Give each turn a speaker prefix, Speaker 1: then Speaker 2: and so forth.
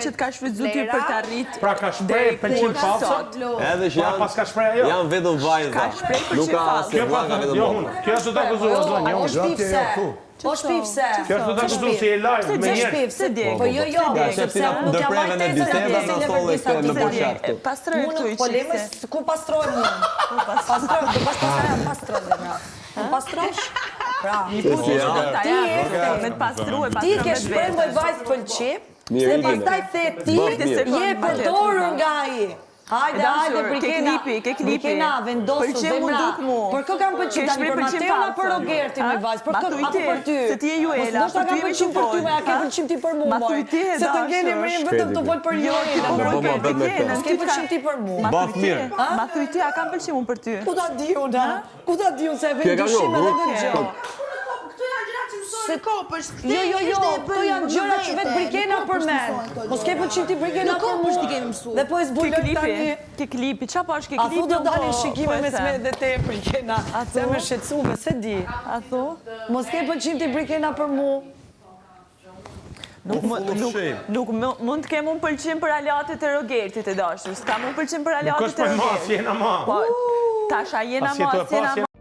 Speaker 1: që t'ka shfrytzu ty për t'arrit.
Speaker 2: Pra ka shprej pëlqim falsët?
Speaker 3: Edhe që
Speaker 2: Pas ka shprej ajo?
Speaker 3: janë vetëm vajza.
Speaker 1: Ka shprej
Speaker 3: Nuk
Speaker 1: pëlqim
Speaker 3: ka
Speaker 1: falsët.
Speaker 3: asë vllaga vetëm
Speaker 2: Jo,
Speaker 3: motra.
Speaker 2: kjo është të akuzuar zonjë.
Speaker 4: O shpifse. O shpifse.
Speaker 2: Kjo është të akuzuar si e live me njerë.
Speaker 4: Shpifse.
Speaker 1: Djeg.
Speaker 4: Po jo, sepse unë nuk jam
Speaker 3: ndërpreve në
Speaker 4: majtesa
Speaker 3: biseda
Speaker 4: në
Speaker 3: na tholle këtë në boshar këtu.
Speaker 1: Pastroj këtu i
Speaker 4: Polemës, ku pastroj mua? Pastroj, do pastroj zemra. Në pastrosh? Pra,
Speaker 1: Me t'pastru e
Speaker 4: ti
Speaker 1: pastru
Speaker 4: ke shprehur vajzë pëlqim,
Speaker 3: Mirë,
Speaker 4: se
Speaker 3: Ingrid.
Speaker 4: pastaj the ti je përdorur nga ai. Hajde, Brikena.
Speaker 1: Ke klipi.
Speaker 4: Brikena, vendosu
Speaker 1: Pëlqim mu
Speaker 4: zemra.
Speaker 1: duk mu.
Speaker 4: Për kë kam pëlqim tani për Mateon apo për Rogertin me vajzë? Për kë apo për ty?
Speaker 1: Se ti je Juela,
Speaker 4: Mos kam pëlqim për ty, ma ke pëlqim ti për mua.
Speaker 1: Ma thuj ti e
Speaker 4: Se të ngeni më vetëm të vol për Juela. Mos ke pëlqim ti për mua.
Speaker 3: Baf mirë.
Speaker 1: Ma thuj ti, a kam pëlqim unë për ty?
Speaker 4: Ku ta di unë? Ku ta di unë se e vjen dyshim edhe këtë gjë.
Speaker 5: Se kopësh,
Speaker 4: Jo, këto janë gjëra që vetë Brikena përmend. Mos ke pëlqim ti Brikena për mua.
Speaker 5: ti kemi mësuar.
Speaker 4: Dhe po e zbulon tani.
Speaker 1: Ke klipi, qa po është ke
Speaker 4: A
Speaker 1: klipi?
Speaker 4: thu do dalin shikime me sme dhe te Brikena. Se më shqetësume, se di.
Speaker 1: A thu?
Speaker 4: Mos ke pëlqim ti Brikena për mua.
Speaker 1: Nuk mund të kem unë pëlqim për aleatit e Rogertit e dashur. S'kam unë pëlqim për
Speaker 2: Nuk
Speaker 1: aleatit
Speaker 2: është
Speaker 1: e
Speaker 2: për mas,
Speaker 1: Rogertit.
Speaker 2: jena ma.
Speaker 1: Po, tasha jena
Speaker 2: Pas jetu e
Speaker 1: mas, jena
Speaker 2: pas,